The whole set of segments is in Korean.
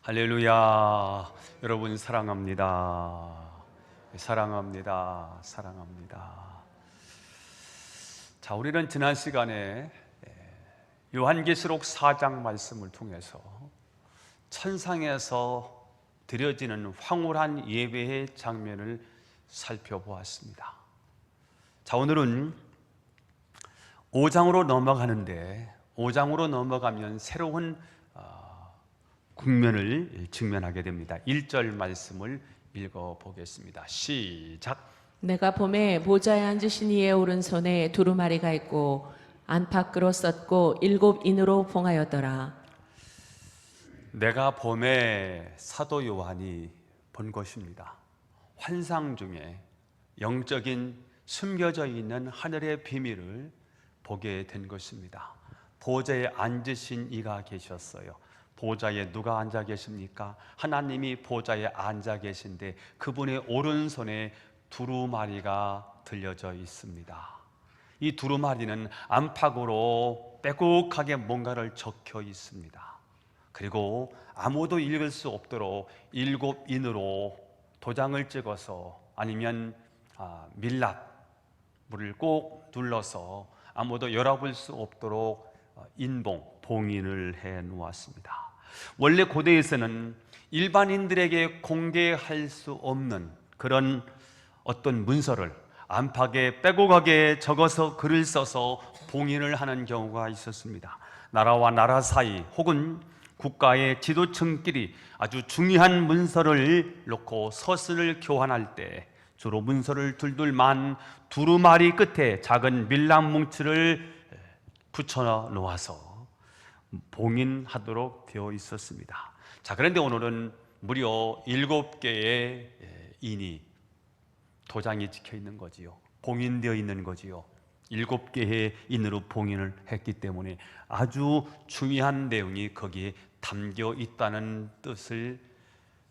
할렐루야. 여러분 사랑합니다. 사랑합니다. 사랑합니다. 자, 우리는 지난 시간에 요한계시록 4장 말씀을 통해서 천상에서 드려지는 황홀한 예배의 장면을 살펴보았습니다. 자, 오늘은 5장으로 넘어가는데 5장으로 넘어가면 새로운 국면을 직면하게 됩니다. 1절 말씀을 읽어보겠습니다. 시작. 내가 봄에 보좌에 앉으신 이의 오른손에 두루마리가 있고 안팎으로 썼고 7인으로 봉하였더라. 내가 봄에 사도 요한이 본 것입니다. 환상 중에 영적인 숨겨져 있는 하늘의 비밀을 보게 된 것입니다. 보좌에 앉으신 이가 계셨어요. 보좌에 누가 앉아 계십니까? 하나님이 보좌에 앉아 계신데 그분의 오른손에 두루마리가 들려져 있습니다. 이 두루마리는 안팎으로 빼곡하게 뭔가를 적혀 있습니다. 그리고 아무도 읽을 수 없도록 7인으로 도장을 찍어서 아니면 밀랍을 꼭 눌러서 아무도 열어볼 수 없도록 봉인을 해 놓았습니다. 원래 고대에서는 일반인들에게 공개할 수 없는 그런 어떤 문서를 안팎에 빼곡하게 적어서 글을 써서 봉인을 하는 경우가 있었습니다. 나라와 나라 사이 혹은 국가의 지도층끼리 아주 중요한 문서를 놓고 서신을 교환할 때 주로 문서를 둘둘만 두루마리 끝에 작은 밀랍 뭉치를 붙여 놓아서 봉인하도록 되어 있었습니다. 자, 그런데 오늘은 무려 7개의 인이 도장이 찍혀 있는 거지요. 봉인되어 있는 거지요. 7개의 인으로 봉인을 했기 때문에 아주 중요한 내용이 거기에 담겨 있다는 뜻을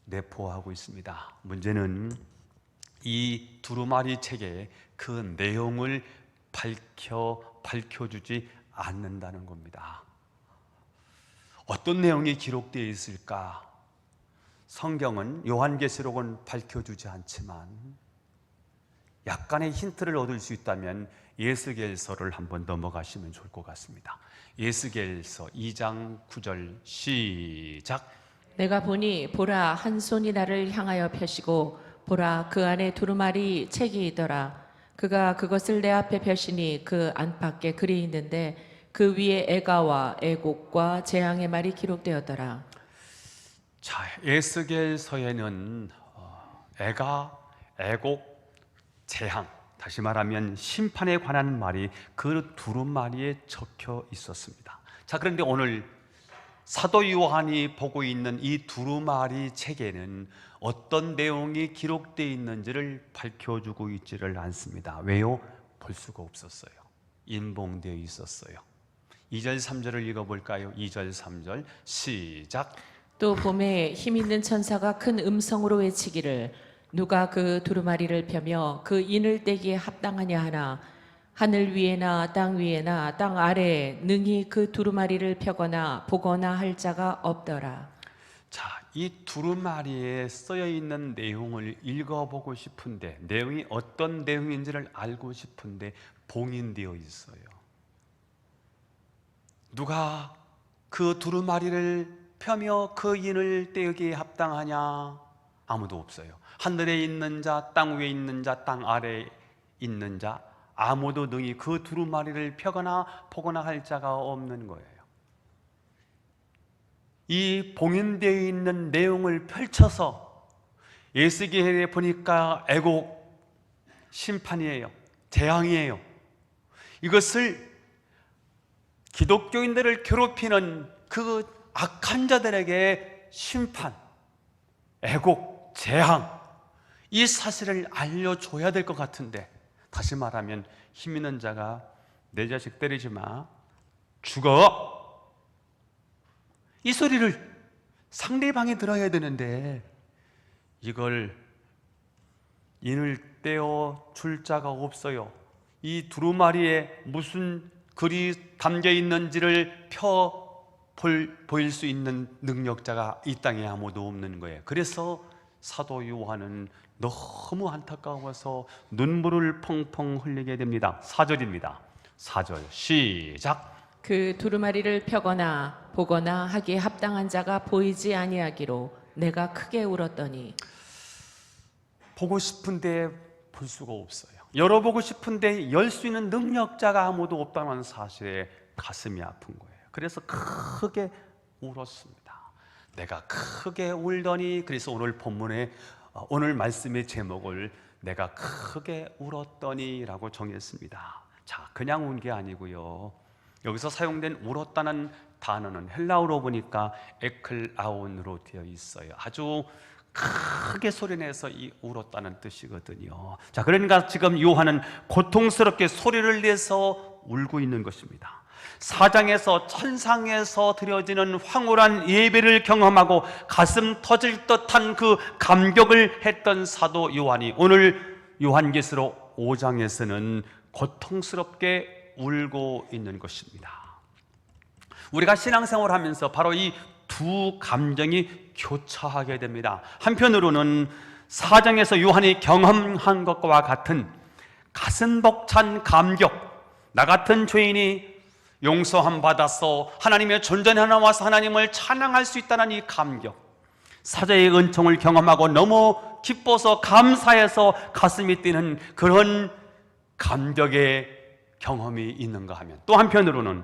내포하고 있습니다. 문제는 이 두루마리 책에 그 내용을 밝혀주지 않는다는 겁니다. 어떤 내용이 기록되어 있을까? 성경은 요한계시록은 밝혀주지 않지만 약간의 힌트를 얻을 수 있다면 예스겔서를 한번 넘어가시면 좋을 것 같습니다. 예스겔서 2장 9절 시작. 내가 보니 보라 한 손이 나를 향하여 펴시고 보라 그 안에 두루마리 책이 있더라. 그가 그것을 내 앞에 펴시니 그 안팎에 글이 있는데 그 위에 애가와 애곡과 재앙의 말이 기록되었더라. 자, 에스겔서에는 애가, 애곡, 재앙, 다시 말하면 심판에 관한 말이 그 두루마리에 적혀 있었습니다. 자, 그런데 오늘 사도 요한이 보고 있는 이 두루마리 책에는 어떤 내용이 기록되어 있는지를 밝혀주고 있지를 않습니다. 왜요? 볼 수가 없었어요. 인봉되어 있었어요. 2절 3절을 읽어볼까요? 2절 3절 시작. 또 봄에 힘 있는 천사가 큰 음성으로 외치기를 누가 그 두루마리를 펴며 그 인을 떼기에 합당하냐 하나 하늘 위에나 땅 위에나 땅 아래에 능히 그 두루마리를 펴거나 보거나 할 자가 없더라. 자, 이 두루마리에 쓰여 있는 내용을 읽어보고 싶은데 내용이 어떤 내용인지를 알고 싶은데 봉인되어 있어요. 누가 그 두루마리를 펴며 그 인을 떼기에 합당하냐? 아무도 없어요. 하늘에 있는 자, 땅 위에 있는 자, 땅 아래에 있는 자 아무도 능히 그 두루마리를 펴거나 보거나 할 자가 없는 거예요. 이 봉인되어 있는 내용을 펼쳐서 예스겔에 보니까 애곡, 심판이에요. 재앙이에요. 이것을 기독교인들을 괴롭히는 그 악한 자들에게 심판, 애곡, 재앙 이 사실을 알려줘야 될 것 같은데 다시 말하면 힘 있는 자가 내 자식 때리지 마, 죽어 이 소리를 상대방이 들어야 되는데 이걸 인을 떼어 줄 자가 없어요. 이 두루마리에 무슨 글이 담겨 있는지를 펴 보일 수 있는 능력자가 이 땅에 아무도 없는 거예요. 그래서 사도 요한은 너무 안타까워서 눈물을 펑펑 흘리게 됩니다. 4절입니다. 4절 시작. 그 두루마리를 펴거나 보거나 하기에 합당한 자가 보이지 아니하기로 내가 크게 울었더니. 보고 싶은데 볼 수가 없어요. 열어보고 싶은데 열 수 있는 능력자가 아무도 없다는 사실에 가슴이 아픈 거예요. 그래서 크게 울었습니다. 내가 크게 울더니, 그래서 오늘 본문에 오늘 말씀의 제목을 내가 크게 울었더니 라고 정했습니다. 자, 그냥 운 게 아니고요, 여기서 사용된 울었다는 단어는 헬라어로 보니까 에클라온으로 되어 있어요. 아주 크게 소리내서 이 울었다는 뜻이거든요. 자, 그러니까 지금 요한은 고통스럽게 소리를 내서 울고 있는 것입니다. 사장에서 천상에서 드려지는 황홀한 예배를 경험하고 가슴 터질 듯한 그 감격을 했던 사도 요한이 오늘 요한계시록 5장에서는 고통스럽게 울고 있는 것입니다. 우리가 신앙생활을 하면서 바로 이 두 감정이 교차하게 됩니다. 한편으로는 4장에서 요한이 경험한 것과 같은 가슴 벅찬 감격, 나 같은 죄인이 용서함 받아서 하나님의 존전에 나와서 하나님을 찬양할 수 있다는 이 감격, 사자의 은총을 경험하고 너무 기뻐서 감사해서 가슴이 뛰는 그런 감격의 경험이 있는가 하면, 또 한편으로는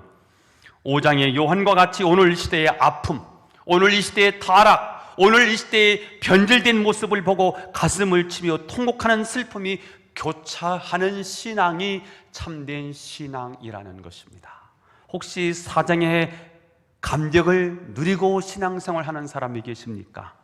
5장의 요한과 같이 오늘 시대의 아픔, 오늘 이 시대의 타락, 오늘 이 시대의 변질된 모습을 보고 가슴을 치며 통곡하는 슬픔이 교차하는 신앙이 참된 신앙이라는 것입니다. 혹시 4장의 감격을 누리고 신앙생활하는 사람이 계십니까?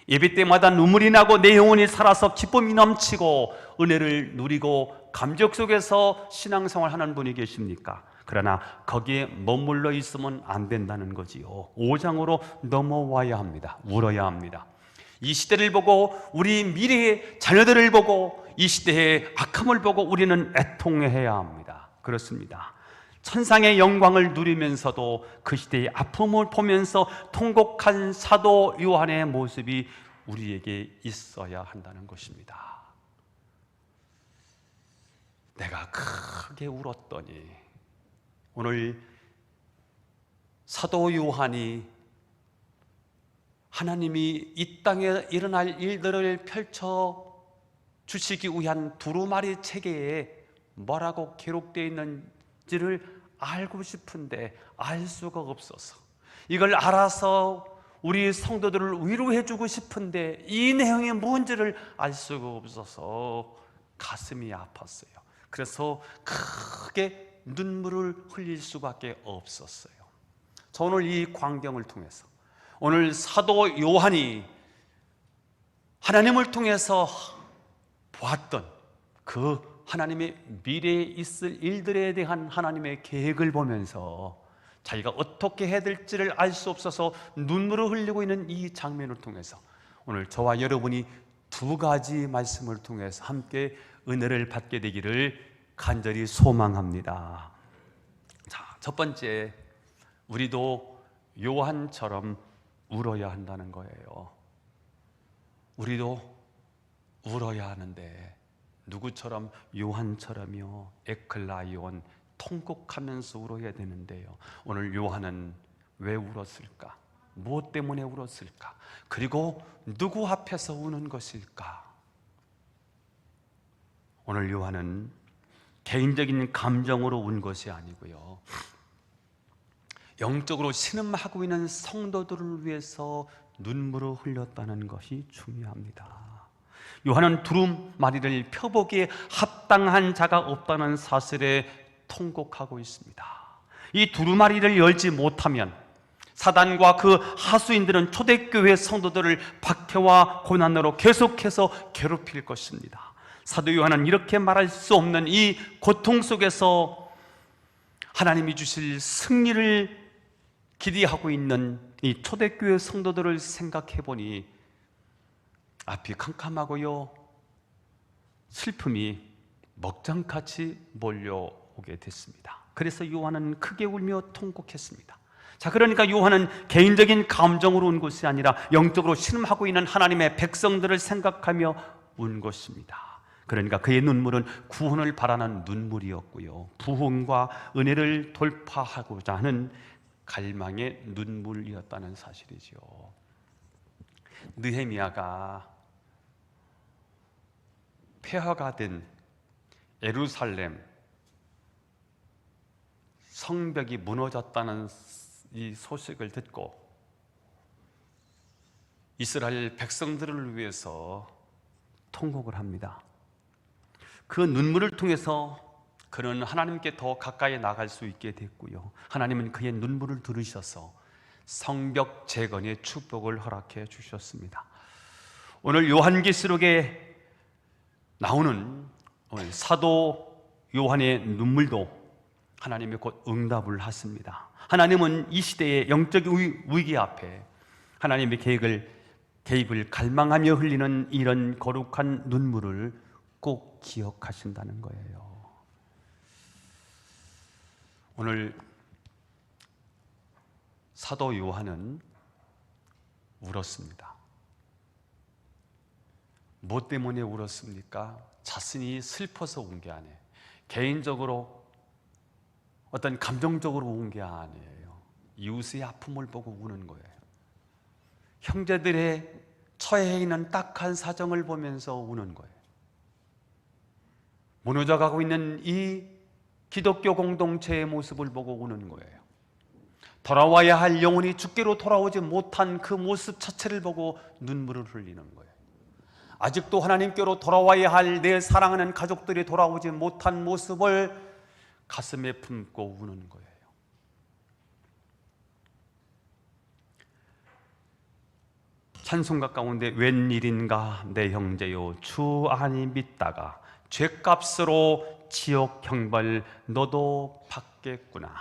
예배 때마다 눈물이 나고 내 영혼이 살아서 기쁨이 넘치고 은혜를 누리고 감격 속에서 신앙생활하는 분이 계십니까? 그러나 거기에 머물러 있으면 안 된다는 거지요. 5장으로 넘어와야 합니다. 울어야 합니다. 이 시대를 보고, 우리 미래의 자녀들을 보고, 이 시대의 악함을 보고 우리는 애통해야 합니다. 그렇습니다. 천상의 영광을 누리면서도 그 시대의 아픔을 보면서 통곡한 사도 요한의 모습이 우리에게 있어야 한다는 것입니다. 내가 크게 울었더니, 오늘 사도 요한이 하나님이 이 땅에 일어날 일들을 펼쳐 주시기 위한 두루마리 체계에 뭐라고 기록되어 있는지를 알고 싶은데 알 수가 없어서, 이걸 알아서 우리 성도들을 위로해 주고 싶은데 이 내용이 뭔지를 알 수가 없어서 가슴이 아팠어요. 그래서 크게 눈물을 흘릴 수밖에 없었어요. 저 오늘 이 광경을 통해서, 오늘 사도 요한이 하나님을 통해서 보았던 그 하나님의 미래에 있을 일들에 대한 하나님의 계획을 보면서 자기가 어떻게 해야 될지를 알 수 없어서 눈물을 흘리고 있는 이 장면을 통해서 오늘 저와 여러분이 두 가지 말씀을 통해서 함께 은혜를 받게 되기를 간절히 소망합니다. 자, 첫 번째, 우리도 요한처럼 울어야 한다는 거예요. 우리도 울어야 하는데 누구처럼? 요한처럼요. 에클라이온, 통곡하면서 울어야 되는데요. 오늘 요한은 왜 울었을까? 무엇 때문에 울었을까? 그리고 누구 앞에서 우는 것일까? 오늘 요한은 개인적인 감정으로 운 것이 아니고요, 영적으로 신음하고 있는 성도들을 위해서 눈물을 흘렸다는 것이 중요합니다. 요한은 두루마리를 펴보기에 합당한 자가 없다는 사실에 통곡하고 있습니다. 이 두루마리를 열지 못하면 사단과 그 하수인들은 초대교회 성도들을 박해와 고난으로 계속해서 괴롭힐 것입니다. 사도 요한은 이렇게 말할 수 없는 이 고통 속에서 하나님이 주실 승리를 기대하고 있는 이 초대교회 성도들을 생각해 보니 앞이 캄캄하고요, 슬픔이 먹장같이 몰려오게 됐습니다. 그래서 요한은 크게 울며 통곡했습니다. 자, 그러니까 요한은 개인적인 감정으로 운 것이 아니라 영적으로 신음하고 있는 하나님의 백성들을 생각하며 운 것입니다. 그러니까 그의 눈물은 구원을 바라는 눈물이었고요, 부흥과 은혜를 돌파하고자 하는 갈망의 눈물이었다는 사실이죠. 느헤미야가 폐허가 된 예루살렘 성벽이 무너졌다는 이 소식을 듣고 이스라엘 백성들을 위해서 통곡을 합니다. 그 눈물을 통해서 그는 하나님께 더 가까이 나갈 수 있게 됐고요, 하나님은 그의 눈물을 들으셔서 성벽 재건의 축복을 허락해 주셨습니다. 오늘 요한계시록에 나오는 사도 요한의 눈물도 하나님이 곧 응답을 하십니다. 하나님은 이 시대의 영적 위기 앞에 하나님의 개입을 갈망하며 흘리는 이런 거룩한 눈물을 꼭 기억하신다는 거예요. 오늘 사도 요한은 울었습니다. 뭐 때문에 울었습니까? 자신이 슬퍼서 운 게 아니에요. 개인적으로 어떤 감정적으로 운 게 아니에요. 이웃의 아픔을 보고 우는 거예요. 형제들의 처해 있는 딱한 사정을 보면서 우는 거예요. 무너져가고 있는 이 기독교 공동체의 모습을 보고 우는 거예요. 돌아와야 할 영혼이 주께로 돌아오지 못한 그 모습 자체를 보고 눈물을 흘리는 거예요. 아직도 하나님께로 돌아와야 할 내 사랑하는 가족들이 돌아오지 못한 모습을 가슴에 품고 우는 거예요. 찬송가 가운데 웬일인가 내 형제요 주 안이 믿다가 죗값으로 지옥 형벌 너도 받겠구나.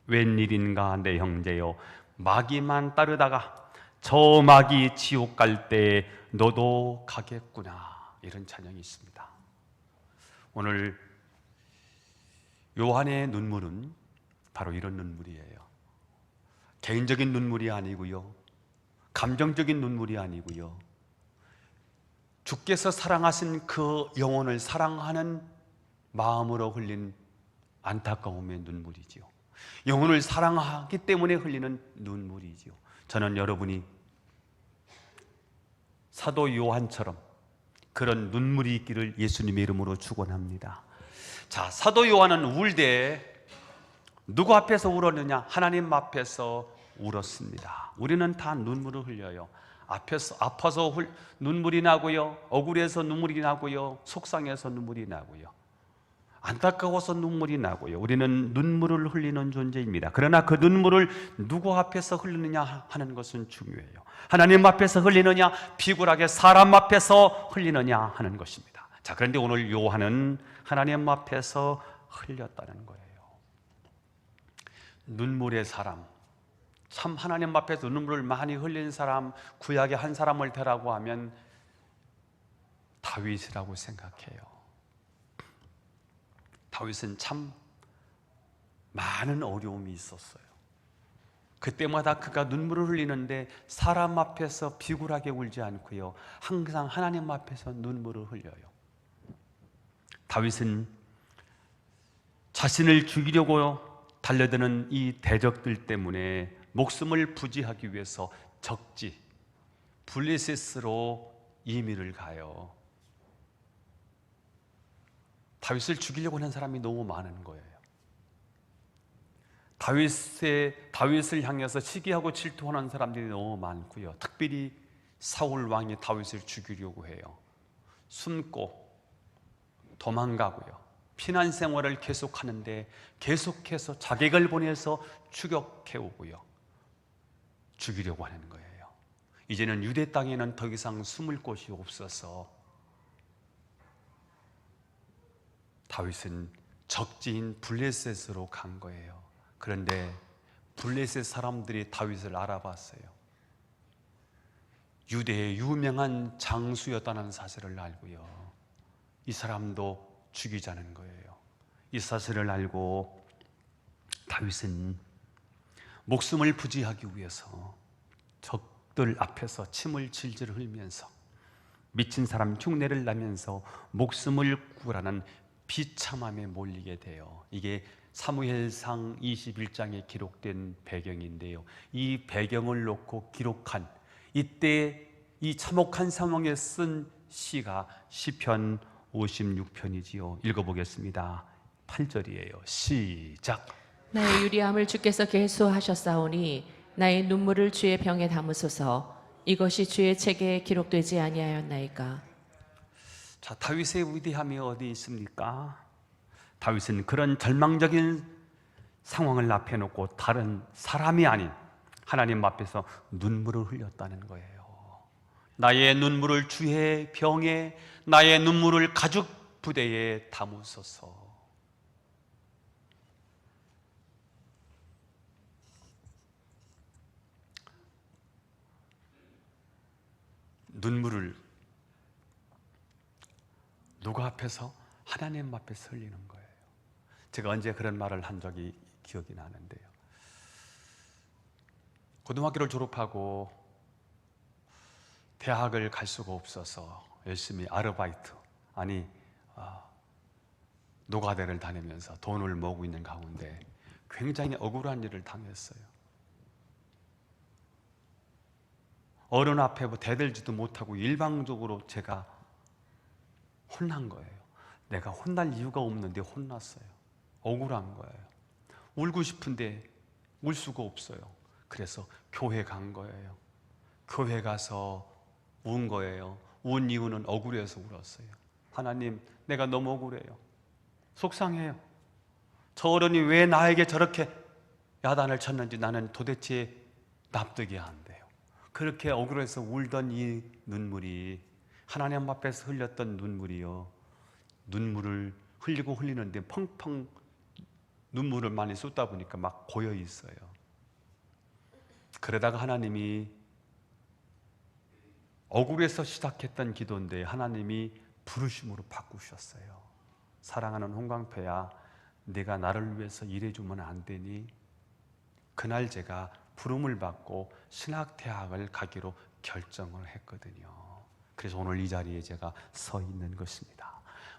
웬일인가 내 형제요 마귀만 따르다가 저 마귀 지옥 갈 때 너도 가겠구나. 이런 찬양이 있습니다. 오늘 요한의 눈물은 바로 이런 눈물이에요. 개인적인 눈물이 아니고요, 감정적인 눈물이 아니고요, 주께서 사랑하신 그 영혼을 사랑하는 마음으로 흘린 안타까움의 눈물이지요. 영혼을 사랑하기 때문에 흘리는 눈물이지요. 저는 여러분이 사도 요한처럼 그런 눈물이 있기를 예수님의 이름으로 축원합니다. 자, 사도 요한은 울 때 누구 앞에서 울었느냐? 하나님 앞에서 울었습니다. 우리는 다 눈물을 흘려요. 아파서 눈물이 나고요, 억울해서 눈물이 나고요, 속상해서 눈물이 나고요, 안타까워서 눈물이 나고요. 우리는 눈물을 흘리는 존재입니다. 그러나 그 눈물을 누구 앞에서 흘리느냐 하는 것은 중요해요. 하나님 앞에서 흘리느냐, 비굴하게 사람 앞에서 흘리느냐 하는 것입니다. 자, 그런데 오늘 요한은 하나님 앞에서 흘렸다는 거예요. 눈물의 사람, 참 하나님 앞에서 눈물을 많이 흘린 사람, 구약의 한 사람을 대라고 하면 다윗이라고 생각해요. 다윗은 참 많은 어려움이 있었어요. 그때마다 그가 눈물을 흘리는데 사람 앞에서 비굴하게 울지 않고요, 항상 하나님 앞에서 눈물을 흘려요. 다윗은 자신을 죽이려고 달려드는 이 대적들 때문에 목숨을 부지하기 위해서 적지 블레셋으로 이민을 가요. 다윗을 죽이려고 하는 사람이 너무 많은 거예요. 다윗을 향해서 시기하고 질투하는 사람들이 너무 많고요, 특별히 사울 왕이 다윗을 죽이려고 해요. 숨고 도망가고요, 피난 생활을 계속하는데 계속해서 자객을 보내서 추격해오고요, 죽이려고 하는 거예요. 이제는 유대 땅에는 더 이상 숨을 곳이 없어서 다윗은 적지인 블레셋으로 간 거예요. 그런데 블레셋 사람들이 다윗을 알아봤어요. 유대의 유명한 장수였다는 사실을 알고요, 이 사람도 죽이자는 거예요. 이 사실을 알고 다윗은 목숨을 부지하기 위해서 적들 앞에서 침을 질질 흘리면서 미친 사람 흉내를 내면서 목숨을 구하는 비참함에 몰리게 돼요. 이게 사무엘상 21장에 기록된 배경인데요. 이 배경을 놓고 기록한 이때 이 참혹한 상황에 쓴 시가 시편 56편이지요. 읽어보겠습니다. 8절이에요. 시작. 나의 유리함을 주께서 계수하셨사오니 나의 눈물을 주의 병에 담으소서. 이것이 주의 책에 기록되지 아니하였나이까. 자, 다윗의 위대함이 어디 있습니까? 다윗은 그런 절망적인 상황을 앞에 놓고 다른 사람이 아닌 하나님 앞에서 눈물을 흘렸다는 거예요. 나의 눈물을 주의 병에, 나의 눈물을 가죽 부대에 담으소서. 눈물을 누구 앞에서? 하나님 앞에서 흘리는 거예요. 제가 언제 그런 말을 한 적이 기억이 나는데요. 고등학교를 졸업하고 대학을 갈 수가 없어서 열심히 아르바이트, 노가다를 다니면서 돈을 모으고 있는 가운데 굉장히 억울한 일을 당했어요. 어른 앞에 대들지도 못하고 일방적으로 제가 혼난 거예요. 내가 혼날 이유가 없는데 혼났어요. 억울한 거예요. 울고 싶은데 울 수가 없어요. 그래서 교회 간 거예요. 교회 가서 운 거예요. 운 이유는 억울해서 울었어요. 하나님, 내가 너무 억울해요. 속상해요. 저 어른이 왜 나에게 저렇게 야단을 쳤는지 나는 도대체 납득이 안 돼요. 그렇게 억울해서 울던 이 눈물이, 하나님 앞에서 흘렸던 눈물이요, 눈물을 흘리고 흘리는데 펑펑 눈물을 많이 쏟다 보니까 막 고여 있어요. 그러다가 하나님이, 억울해서 시작했던 기도인데 하나님이 부르심으로 바꾸셨어요. 사랑하는 홍광표야, 네가 나를 위해서 일해주면 안 되니? 그날 제가 부름을 받고 신학대학을 가기로 결정을 했거든요. 그래서 오늘 이 자리에 제가 서 있는 것입니다.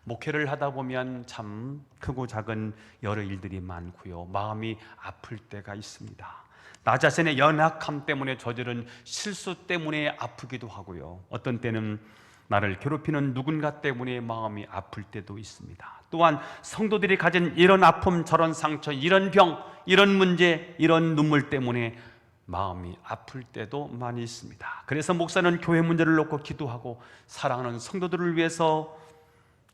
목회를 하다 보면 참 크고 작은 여러 일들이 많고요, 마음이 아플 때가 있습니다. 나 자신의 연약함 때문에 저지른 실수 때문에 아프기도 하고요, 어떤 때는 나를 괴롭히는 누군가 때문에 마음이 아플 때도 있습니다. 또한 성도들이 가진 이런 아픔, 저런 상처, 이런 병, 이런 문제, 이런 눈물 때문에 마음이 아플 때도 많이 있습니다. 그래서 목사는 교회 문제를 놓고 기도하고 사랑하는 성도들을 위해서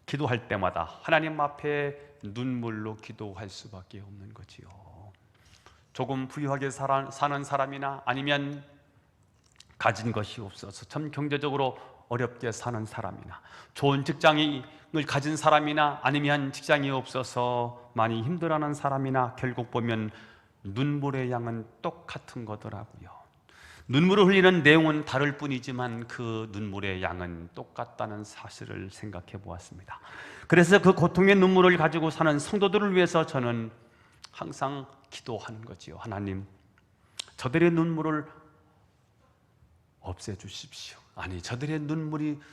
기도할 때마다 하나님 앞에 눈물로 기도할 수밖에 없는 거지요. 조금 부유하게 사는 사람이나 아니면 가진 것이 없어서 참 경제적으로 어렵게 사는 사람이나 좋은 직장을 가진 사람이나 아니면 직장이 없어서 많이 힘들어하는 사람이나 결국 보면 눈물의 양은 똑같은 거더라고요. 눈물을 흘리는 내용은 다를 뿐이지만 그 눈물의 양은 똑같다는 사실을 생각해 보았습니다. 그래서 그 고통의 눈물을 가지고 사는 성도들을 위해서 저는 항상 기도하는 거지요. 하나님, 저들의 눈물을 없애주십시오.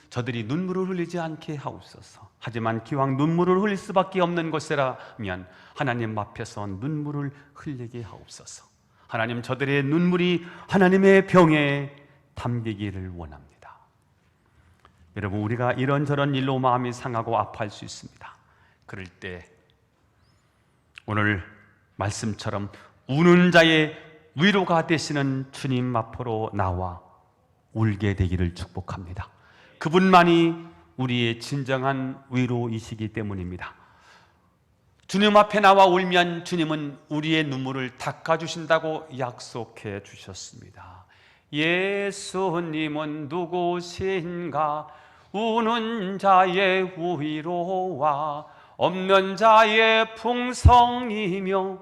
저들이 눈물을 흘리지 않게 하옵소서. 하지만 기왕 눈물을 흘릴 수밖에 없는 곳이라면 하나님 앞에서 눈물을 흘리게 하옵소서. 하나님, 저들의 눈물이 하나님의 병에 담기기를 원합니다. 여러분, 우리가 이런저런 일로 마음이 상하고 아파할 수 있습니다. 그럴 때 오늘 말씀처럼 우는 자의 위로가 되시는 주님 앞으로 나와 울게 되기를 축복합니다. 그분만이 우리의 진정한 위로이시기 때문입니다. 주님 앞에 나와 울면 주님은 우리의 눈물을 닦아주신다고 약속해 주셨습니다. 예수님은 누구신가? 우는 자의 위로와 없는 자의 풍성이며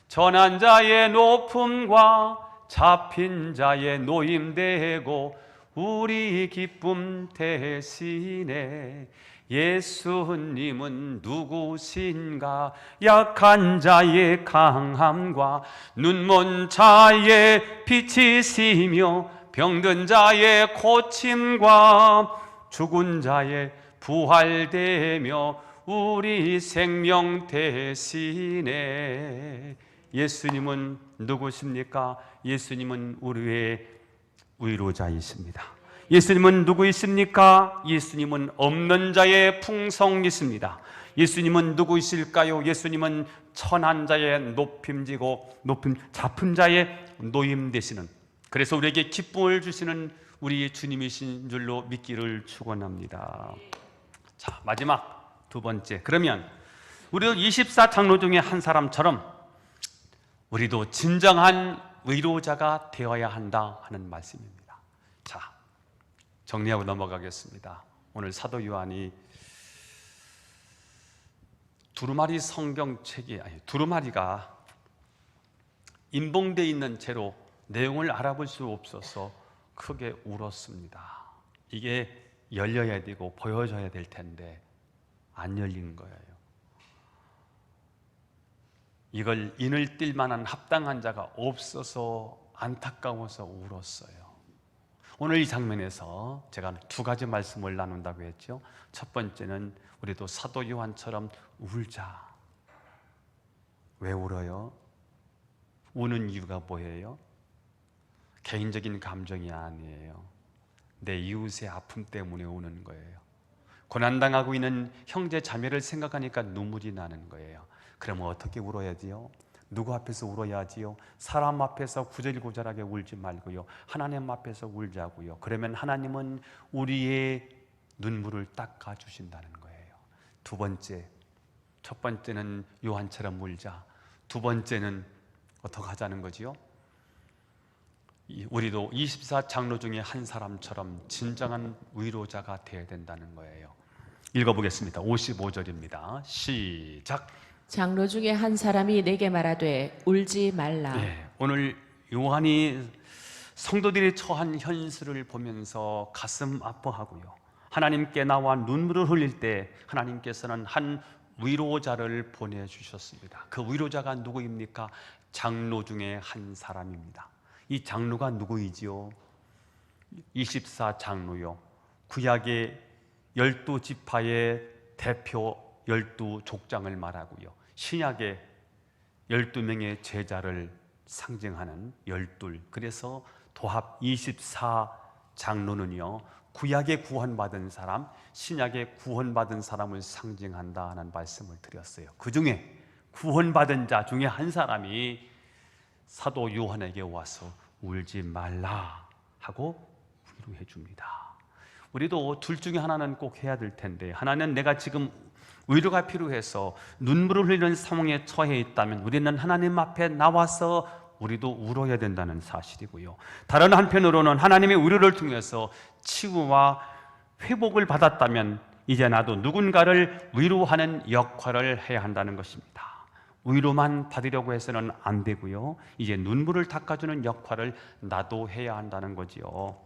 전한 자의 높음과 잡힌 자의 노임되고 우리 기쁨 대신에 예수님은 누구신가? 약한 자의 강함과 눈먼 자의 빛이시며 병든 자의 고침과 죽은 자의 부활되며 우리 생명 대신에. 예수님은 누구십니까? 예수님은 우리의 위로자이십니다. 예수님은 누구이십니까? 예수님은 없는 자의 풍성이십니다. 예수님은 누구이실까요? 예수님은 천한 자의 잡은 자의 노임 되시는, 그래서 우리에게 기쁨을 주시는 우리 주님이신 줄로 믿기를 축원합니다. 자, 마지막 두 번째, 그러면 우리도 24장로 중에 한 사람처럼 우리도 진정한 위로자가 되어야 한다 하는 말씀입니다. 자, 정리하고 넘어가겠습니다. 오늘 사도 요한이 두루마리가 인봉되어 있는 채로 내용을 알아볼 수 없어서 크게 울었습니다. 이게 열려야 되고 보여져야 될 텐데 안 열린 거예요. 이걸 인을 띌 만한 합당한 자가 없어서 안타까워서 울었어요. 오늘 이 장면에서 제가 두 가지 말씀을 나눈다고 했죠. 첫 번째는 우리도 사도 요한처럼 울자. 왜 울어요? 우는 이유가 뭐예요? 개인적인 감정이 아니에요. 내 이웃의 아픔 때문에 우는 거예요. 고난당하고 있는 형제 자매를 생각하니까 눈물이 나는 거예요. 그러면 어떻게 울어야 돼요? 누구 앞에서 울어야지요? 사람 앞에서 구질구질하게 울지 말고요, 하나님 앞에서 울자고요. 그러면 하나님은 우리의 눈물을 닦아 주신다는 거예요. 두 번째, 첫 번째는 요한처럼 울자. 두 번째는 어떻게 하자는 거지요? 우리도 24장로 중에 한 사람처럼 진정한 위로자가 되어야 된다는 거예요. 읽어보겠습니다. 55절입니다. 시작. 장로 중에 한 사람이 내게 말하되 울지 말라. 오늘 요한이 성도들이 처한 현실을 보면서 가슴 아파하고요, 하나님께 나와 눈물을 흘릴 때 하나님께서는 한 위로자를 보내주셨습니다. 그 위로자가 누구입니까? 장로 중에 한 사람입니다. 이 장로가 누구이지요? 24장로요. 구약의 12지파의 대표 12족장을 말하고요, 신약의 12명의 제자를 상징하는 12, 그래서 도합 24장로는요 구약의 구원받은 사람, 신약의 구원받은 사람을 상징한다 하는 말씀을 드렸어요. 그 중에 구원받은 자 중에 한 사람이 사도 요한에게 와서 울지 말라 하고 위로해 줍니다. 우리도 둘 중에 하나는 꼭 해야 될 텐데, 하나는 내가 지금 위로가 필요해서 눈물을 흘리는 상황에 처해 있다면 우리는 하나님 앞에 나와서 우리도 울어야 된다는 사실이고요, 다른 한편으로는 하나님의 위로를 통해서 치유와 회복을 받았다면 이제 나도 누군가를 위로하는 역할을 해야 한다는 것입니다. 위로만 받으려고 해서는 안 되고요, 이제 눈물을 닦아주는 역할을 나도 해야 한다는 거지요.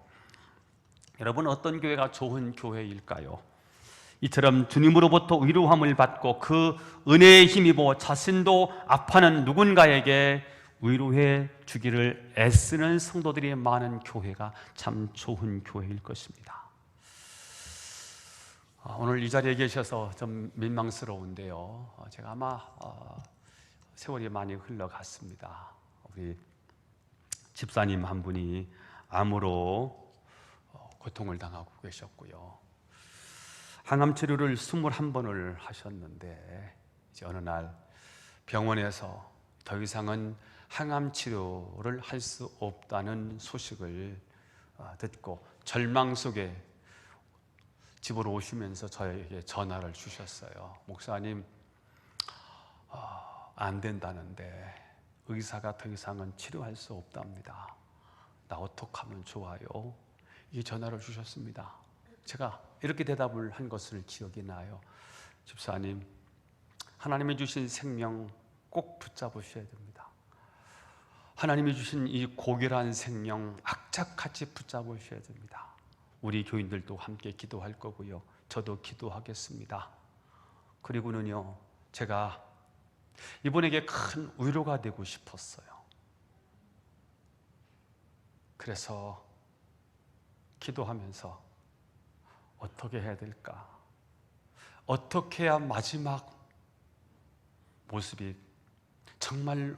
여러분, 어떤 교회가 좋은 교회일까요? 이처럼 주님으로부터 위로함을 받고 그 은혜에 힘입어 자신도 아파하는 누군가에게 위로해 주기를 애쓰는 성도들이 많은 교회가 참 좋은 교회일 것입니다. 오늘 이 자리에 계셔서 좀 민망스러운데요, 제가 아마 세월이 많이 흘러갔습니다. 우리 집사님 한 분이 암으로 고통을 당하고 계셨고요, 항암 치료를 21번을 하셨는데 이제 어느 날 병원에서 더 이상은 항암 치료를 할 수 없다는 소식을 듣고 절망 속에 집으로 오시면서 저에게 전화를 주셨어요. 목사님, 안 된다는데 의사가 더 이상은 치료할 수 없답니다. 나 어떡하면 좋아요? 이 전화를 주셨습니다. 제가 이렇게 대답을 한 것을 기억이 나요. 집사님, 하나님이 주신 생명 꼭 붙잡으셔야 됩니다. 하나님이 주신 이 고결한 생명 악착같이 붙잡으셔야 됩니다. 우리 교인들도 함께 기도할 거고요, 저도 기도하겠습니다. 그리고는요, 제가 이분에게 큰 위로가 되고 싶었어요. 그래서 기도하면서 어떻게 해야 될까? 어떻게 해야 마지막 모습이 정말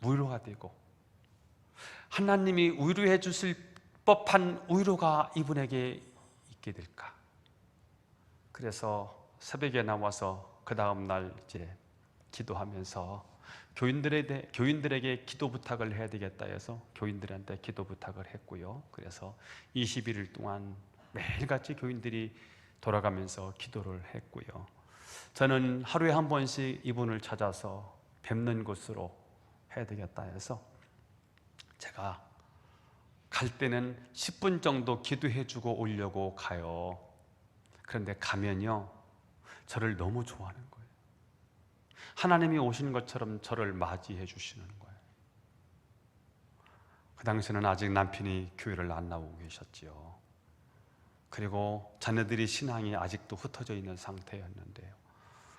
위로가 되고 하나님이 위로해 주실 법한 위로가 이분에게 있게 될까? 그래서 새벽에 나와서 그 다음 날 이제 기도하면서 교인들에게 기도 부탁을 해야 되겠다 해서 교인들한테 기도 부탁을 했고요. 그래서 21일 동안 매일같이 교인들이 돌아가면서 기도를 했고요. 저는 하루에 한 번씩 이분을 찾아서 뵙는 곳으로 해야 되겠다 해서 제가 갈 때는 10분 정도 기도해 주고 오려고 가요. 그런데 가면요, 저를 너무 좋아하는 거예요. 하나님이 오신 것처럼 저를 맞이해 주시는 거예요. 그 당시에는 아직 남편이 교회를 안 나오고 계셨지요. 그리고 자녀들이 신앙이 아직도 흩어져 있는 상태였는데요.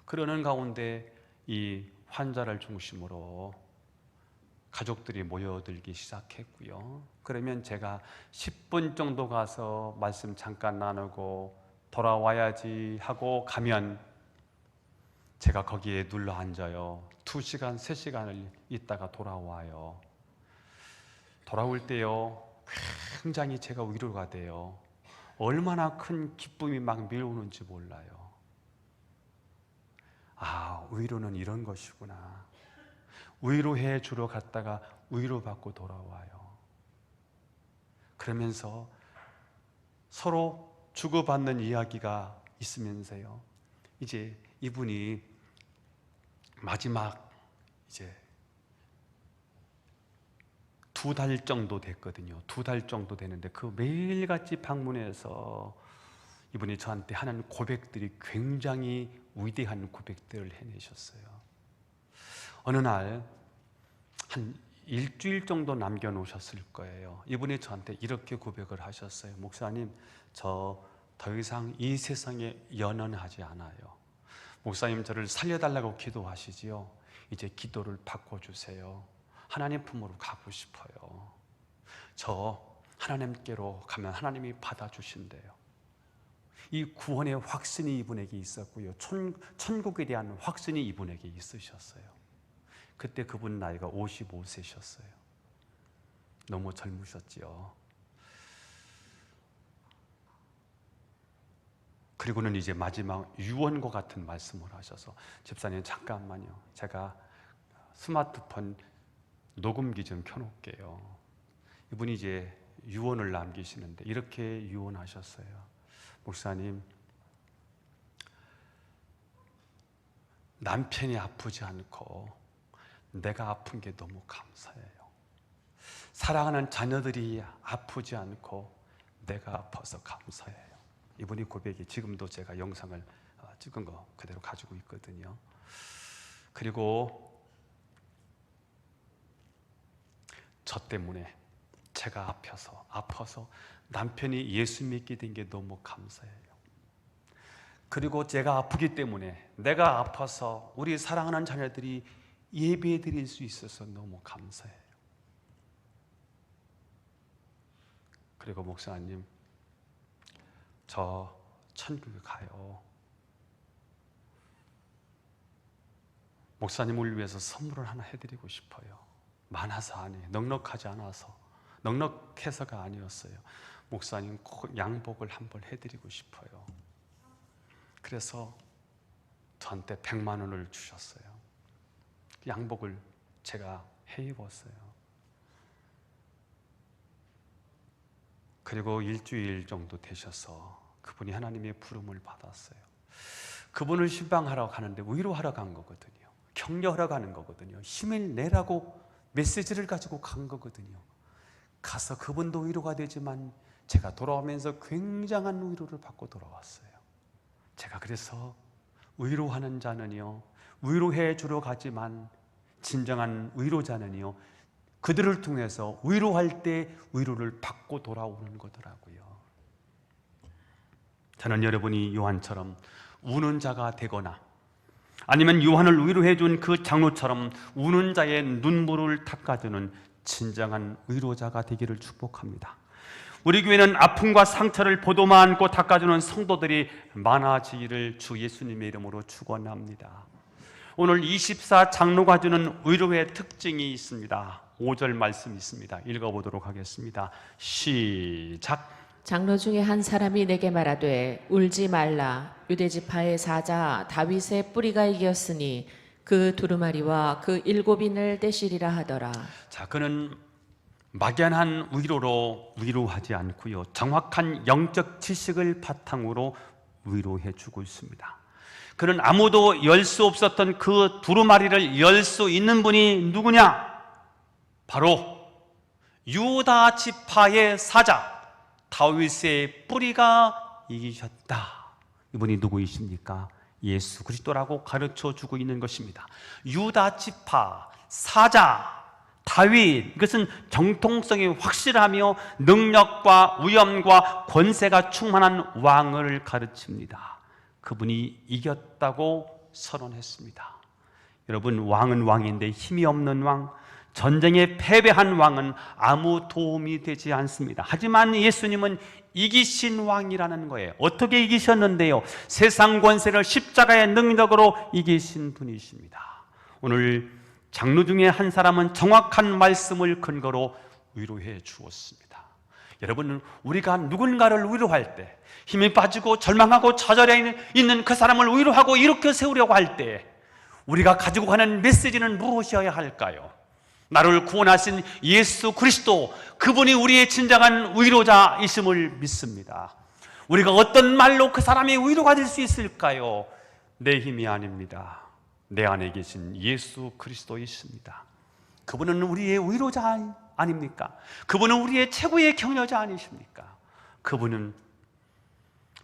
그러는 가운데 이 환자를 중심으로 가족들이 모여들기 시작했고요. 그러면 제가 10분 정도 가서 말씀 잠깐 나누고 돌아와야지 하고 가면 제가 거기에 눌러 앉아요. 2시간, 3시간을 있다가 돌아와요. 돌아올 때요, 굉장히 제가 위로가 돼요. 얼마나 큰 기쁨이 막 밀려오는지 몰라요. 아, 위로는 이런 것이구나. 위로해 주러 갔다가 위로받고 돌아와요. 그러면서 서로 주고받는 이야기가 있으면서요, 이제 이분이 마지막 이제 2달 정도 됐거든요. 2달 정도 되는데 그 매일같이 방문해서 이분이 저한테 하는 고백들이 굉장히 위대한 고백들을 해내셨어요. 어느 날 한 일주일 정도 남겨놓으셨을 거예요. 이분이 저한테 이렇게 고백을 하셨어요. 목사님, 저 더 이상 이 세상에 연연하지 않아요. 목사님, 저를 살려달라고 기도하시지요. 이제 기도를 바꿔주세요. 하나님 품으로 가고 싶어요. 저 하나님께로 가면 하나님이 받아주신대요. 이 구원의 확신이 이분에게 있었고요, 천국에 대한 확신이 이분에게 있으셨어요. 그때 그분 나이가 55세셨어요. 너무 젊으셨지요. 그리고는 이제 마지막 유언과 같은 말씀을 하셔서, 집사님 잠깐만요, 제가 스마트폰 녹음기 좀 켜놓을게요. 이분이 이제 유언을 남기시는데 이렇게 유언하셨어요. 목사님, 남편이 아프지 않고 내가 아픈 게 너무 감사해요. 사랑하는 자녀들이 아프지 않고 내가 아파서 감사해요. 이분이 고백이 지금도 제가 영상을 찍은 거 그대로 가지고 있거든요. 그리고 저 때문에 제가 아파서 남편이 예수 믿게 된 게 너무 감사해요. 그리고 제가 아프기 때문에 내가 아파서 우리 사랑하는 자녀들이 예배 드릴 수 있어서 너무 감사해요. 그리고 목사님, 저 천국에 가요. 목사님을 위해서 선물을 하나 해드리고 싶어요. 많아서 아니에요. 넉넉하지 않아서, 넉넉해서가 아니었어요. 목사님 꼭 양복을 한벌 해드리고 싶어요. 그래서 저한테 100만 원을 주셨어요. 양복을 제가 해 입었어요. 그리고 일주일 정도 되셔서 그분이 하나님의 부름을 받았어요. 그분을 신방하러 가는데 위로하러 간 거거든요. 격려하러 가는 거거든요. 힘을 내라고 메시지를 가지고 간 거거든요. 가서 그분도 위로가 되지만 제가 돌아오면서 굉장한 위로를 받고 돌아왔어요. 제가 그래서 위로하는 자는요, 위로해 주러 가지만 진정한 위로자는요, 그들을 통해서 위로할 때 위로를 받고 돌아오는 거더라고요. 저는 여러분이 요한처럼 우는 자가 되거나 아니면 요한을 위로해 준 그 장로처럼 우는 자의 눈물을 닦아주는 진정한 위로자가 되기를 축복합니다. 우리 교회는 아픔과 상처를 보도만 안고 닦아주는 성도들이 많아지기를 주 예수님의 이름으로 축원합니다. 오늘 24 장로가 주는 위로의 특징이 있습니다. 5절 말씀이 있습니다. 읽어보도록 하겠습니다. 시작. 장로 중에 한 사람이 내게 말하되 울지 말라. 유대지파의 사자 다윗의 뿌리가 이겼으니 그 두루마리와 그 7인을 떼시리라 하더라. 자, 그는 막연한 위로로 위로하지 않고요, 정확한 영적 지식을 바탕으로 위로해 주고 있습니다. 그는 아무도 열 수 없었던 그 두루마리를 열 수 있는 분이 누구냐? 바로 유다 지파의 사자 다윗의 뿌리가 이기셨다. 이분이 누구이십니까? 예수 그리스도라고 가르쳐 주고 있는 것입니다. 유다 지파 사자 다윗, 이것은 정통성이 확실하며 능력과 위엄과 권세가 충만한 왕을 가르칩니다. 그분이 이겼다고 선언했습니다. 여러분, 왕은 왕인데 힘이 없는 왕, 전쟁에 패배한 왕은 아무 도움이 되지 않습니다. 하지만 예수님은 이기신 왕이라는 거예요. 어떻게 이기셨는데요? 세상 권세를 십자가의 능력으로 이기신 분이십니다. 오늘 장로 중에 한 사람은 정확한 말씀을 근거로 위로해 주었습니다. 여러분, 우리가 누군가를 위로할 때, 힘이 빠지고 절망하고 좌절해 있는 그 사람을 위로하고 일으켜 세우려고 할 때 우리가 가지고 가는 메시지는 무엇이어야 할까요? 나를 구원하신 예수 그리스도, 그분이 우리의 진정한 위로자이심을 믿습니다. 우리가 어떤 말로 그 사람의 위로가 될 수 있을까요? 내 힘이 아닙니다. 내 안에 계신 예수 그리스도이십니다. 그분은 우리의 위로자 아닙니까? 그분은 우리의 최고의 격려자 아니십니까? 그분은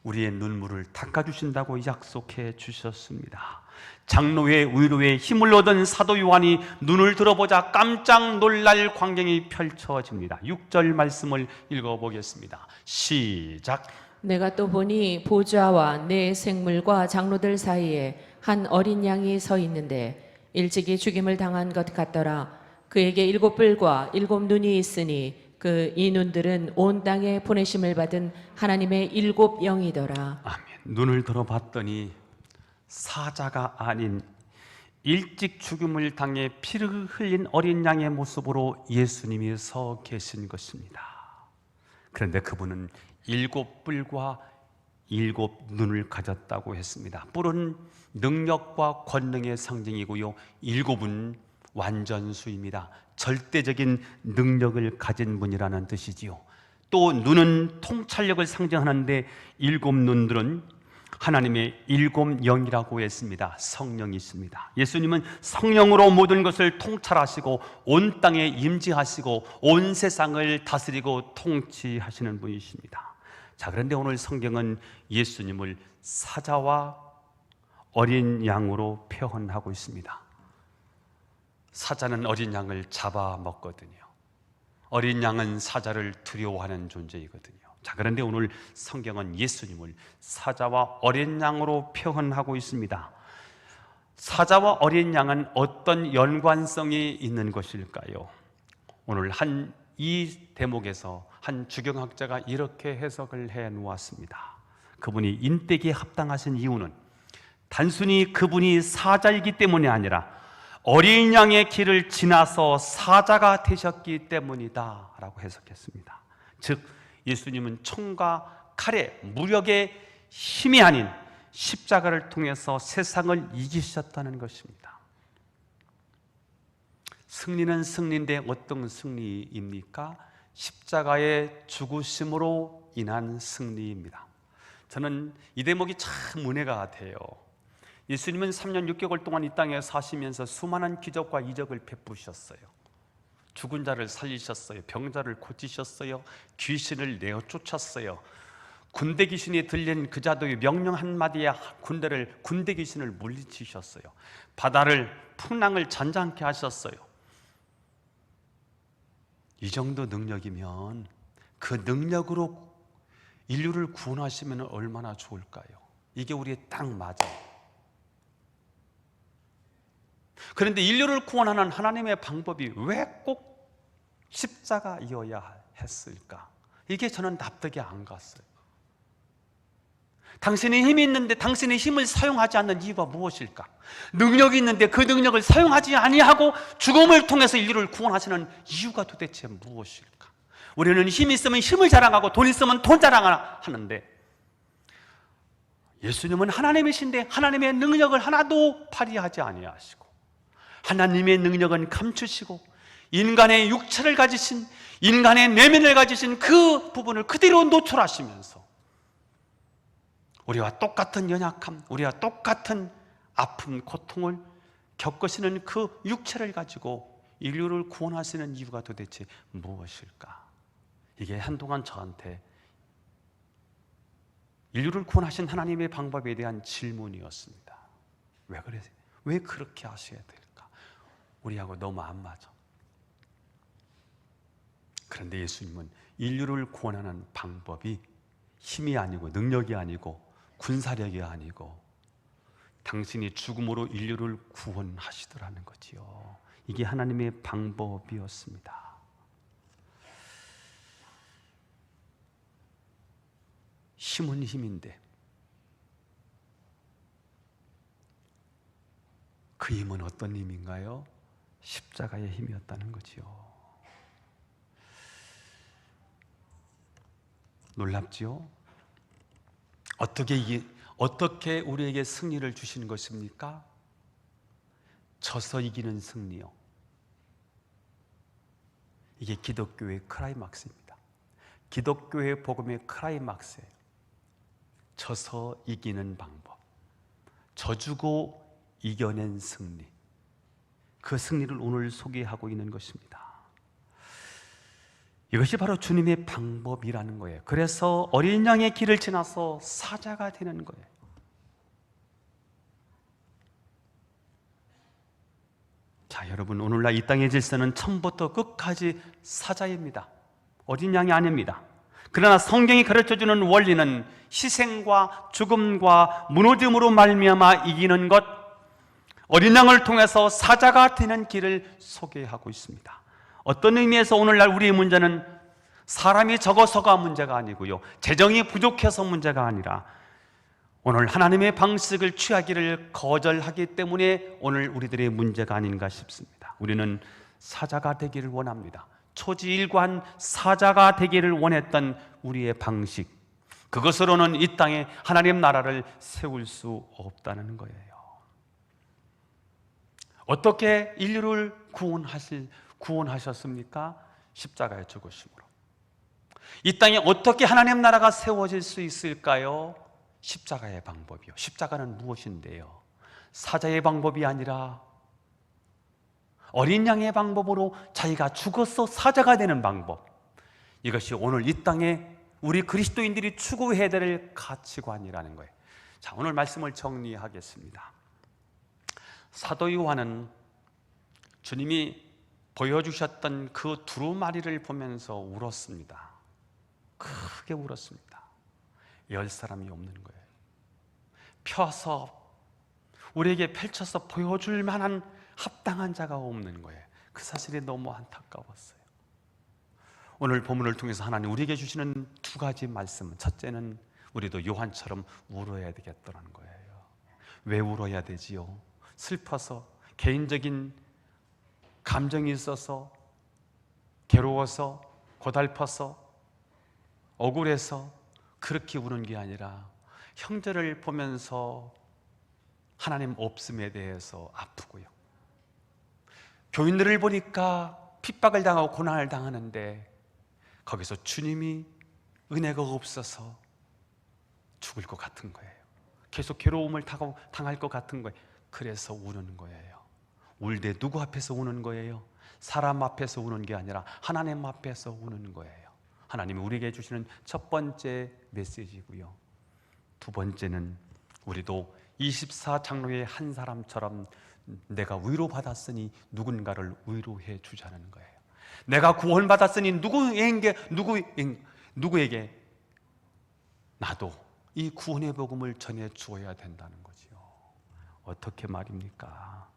우리의 눈물을 닦아주신다고 약속해 주셨습니다. 장로의 위로에 힘을 얻은 사도 요한이 눈을 들어보자 깜짝 놀랄 광경이 펼쳐집니다. 6절 말씀을 읽어보겠습니다. 시작. 내가 또 보니 보좌와 내 생물과 장로들 사이에 한 어린 양이 서 있는데 일찍이 죽임을 당한 것 같더라. 그에게 7뿔과 7눈이 있으니 그 이 눈들은 온 땅에 보내심을 받은 하나님의 7 영이더라. 아멘. 눈을 들어봤더니 사자가 아닌 일찍 죽음을 당해 피를 흘린 어린 양의 모습으로 예수님이 서 계신 것입니다. 그런데 그분은 7뿔과 7눈을 가졌다고 했습니다. 뿔은 능력과 권능의 상징이고요, 7은 완전수입니다. 절대적인 능력을 가진 분이라는 뜻이지요. 또 눈은 통찰력을 상징하는데 7눈들은 하나님의 7 영이라고 했습니다. 성령이 있습니다. 예수님은 성령으로 모든 것을 통찰하시고 온 땅에 임재하시고 온 세상을 다스리고 통치하시는 분이십니다. 자, 그런데 오늘 성경은 예수님을 사자와 어린 양으로 표현하고 있습니다. 사자는 어린 양을 잡아먹거든요. 어린 양은 사자를 두려워하는 존재이거든요. 자, 그런데 오늘 성경은 예수님을 사자와 어린 양으로 표현하고 있습니다. 사자와 어린 양은 어떤 연관성이 있는 것일까요? 오늘 이 대목에서 한 주경학자가 이렇게 해석을 해 놓았습니다. 그분이 인대기에 합당하신 이유는 단순히 그분이 사자이기 때문이 아니라 어린 양의 길을 지나서 사자가 되셨기 때문이다 라고 해석했습니다. 즉, 예수님은 총과 칼의 무력의 힘이 아닌 십자가를 통해서 세상을 이기셨다는 것입니다. 승리는 승리인데 어떤 승리입니까? 십자가의 죽으심으로 인한 승리입니다. 저는 이 대목이 참 은혜가 돼요. 예수님은 3년 6개월 동안 이 땅에 사시면서 수많은 기적과 이적을 베푸셨어요. 죽은 자를 살리셨어요. 병자를 고치셨어요. 귀신을 내어 쫓았어요. 군대 귀신이 들린 그 자도의 명령 한마디에 군대 귀신을 물리치셨어요. 바다를 풍랑을 잔잔케 하셨어요. 이 정도 능력이면 그 능력으로 인류를 구원하시면 얼마나 좋을까요? 이게 우리의 딱 맞아요. 그런데 인류를 구원하는 하나님의 방법이 왜 꼭 십자가이어야 했을까? 이게 저는 납득이 안 갔어요. 당신이 힘이 있는데 당신의 힘을 사용하지 않는 이유가 무엇일까? 능력이 있는데 그 능력을 사용하지 아니하고 죽음을 통해서 인류를 구원하시는 이유가 도대체 무엇일까? 우리는 힘이 있으면 힘을 자랑하고 돈 있으면 돈 자랑하는데 예수님은 하나님이신데 하나님의 능력을 하나도 발휘하지 아니하시고 하나님의 능력은 감추시고 인간의 육체를 가지신, 인간의 내면을 가지신 그 부분을 그대로 노출하시면서 우리와 똑같은 연약함, 우리와 똑같은 아픔, 고통을 겪으시는 그 육체를 가지고 인류를 구원하시는 이유가 도대체 무엇일까? 이게 한동안 저한테 인류를 구원하신 하나님의 방법에 대한 질문이었습니다. 왜 그러세요? 왜 그렇게 하셔야 될까? 우리하고 너무 안 맞아. 그런데 예수님은 인류를 구원하는 방법이 힘이 아니고 능력이 아니고 군사력이 아니고 당신이 죽음으로 인류를 구원하시더라는 거지요. 이게 하나님의 방법이었습니다. 힘은 힘인데 그 힘은 어떤 힘인가요? 십자가의 힘이었다는 거지요. 놀랍지요? 어떻게 우리에게 승리를 주시는 것입니까? 져서 이기는 승리요. 이게 기독교의 클라이막스입니다. 기독교의 복음의 클라이막스예요. 져서 이기는 방법, 져주고 이겨낸 승리, 그 승리를 오늘 소개하고 있는 것입니다. 이것이 바로 주님의 방법이라는 거예요. 그래서 어린 양의 길을 지나서 사자가 되는 거예요. 자, 여러분, 오늘날 이 땅의 질서는 처음부터 끝까지 사자입니다. 어린 양이 아닙니다. 그러나 성경이 가르쳐주는 원리는 희생과 죽음과 무너짐으로 말미암아 이기는 것, 어린 양을 통해서 사자가 되는 길을 소개하고 있습니다. 어떤 의미에서 오늘날 우리의 문제는 사람이 적어서가 문제가 아니고요, 재정이 부족해서 문제가 아니라 오늘 하나님의 방식을 취하기를 거절하기 때문에 오늘 우리들의 문제가 아닌가 싶습니다. 우리는 사자가 되기를 원합니다. 초지일관 사자가 되기를 원했던 우리의 방식, 그것으로는 이 땅에 하나님 나라를 세울 수 없다는 거예요. 어떻게 인류를 구원하셨습니까? 십자가의 죽으심으로. 이 땅에 어떻게 하나님 나라가 세워질 수 있을까요? 십자가의 방법이요. 십자가는 무엇인데요? 사자의 방법이 아니라 어린 양의 방법으로 자기가 죽어서 사자가 되는 방법, 이것이 오늘 이 땅에 우리 그리스도인들이 추구해야 될 가치관이라는 거예요. 자, 오늘 말씀을 정리하겠습니다. 사도 요한은 주님이 보여주셨던 그 두루마리를 보면서 울었습니다. 크게 울었습니다. 10사람이 없는 거예요. 펴서 우리에게 펼쳐서 보여줄 만한 합당한 자가 없는 거예요. 그 사실이 너무 안타까웠어요. 오늘 본문을 통해서 하나님 우리에게 주시는 두 가지 말씀, 첫째는 우리도 요한처럼 울어야 되겠다는 거예요. 왜 울어야 되지요? 슬퍼서, 개인적인 감정이 있어서, 괴로워서, 고달퍼서, 억울해서 그렇게 우는 게 아니라 형제를 보면서 하나님 없음에 대해서 아프고요, 교인들을 보니까 핍박을 당하고 고난을 당하는데 거기서 주님이 은혜가 없어서 죽을 것 같은 거예요. 계속 괴로움을 당할 것 같은 거예요. 그래서 우는 거예요. 울 때 누구 앞에서 우는 거예요? 사람 앞에서 우는 게 아니라 하나님 앞에서 우는 거예요. 하나님이 우리에게 주시는 첫 번째 메시지고요. 두 번째는 우리도 24장로의 한 사람처럼 내가 위로받았으니 누군가를 위로해 주자는 거예요. 내가 구원받았으니 누구에게 나도 이 구원의 복음을 전해 주어야 된다는 거지요. 어떻게 말입니까?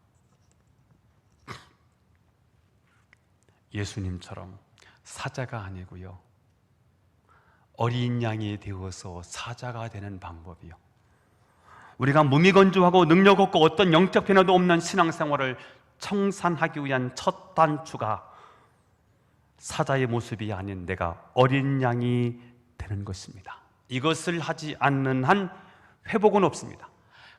예수님처럼 사자가 아니고요, 어린 양이 되어서 사자가 되는 방법이요, 우리가 무미건조하고 능력 없고 어떤 영적 변화도 없는 신앙생활을 청산하기 위한 첫 단추가 사자의 모습이 아닌 내가 어린 양이 되는 것입니다. 이것을 하지 않는 한 회복은 없습니다.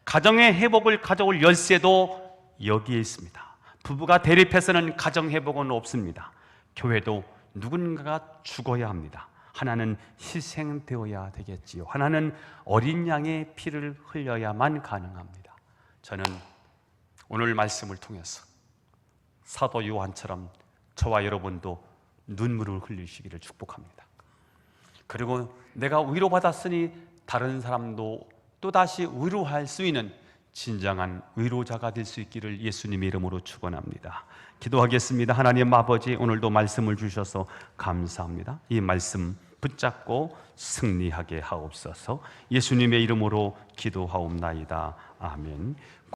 가정의 회복을 가져올 열쇠도 여기에 있습니다. 부부가 대립해서는 가정 회복은 없습니다. 교회도 누군가가 죽어야 합니다. 하나는 희생되어야 되겠지요. 하나는 어린 양의 피를 흘려야만 가능합니다. 저는 오늘 말씀을 통해서 사도 요한처럼 저와 여러분도 눈물을 흘리시기를 축복합니다. 그리고 내가 위로받았으니 다른 사람도 또다시 위로할 수 있는 진정한 위로자가 될 수 있기를 예수님의 이름으로 축원합니다. 기도하겠습니다. 하나님 아버지, 오늘도 말씀을 주셔서 감사합니다. 이 말씀 붙잡고 승리하게 하옵소서. 예수님의 이름으로 기도하옵나이다. 아멘.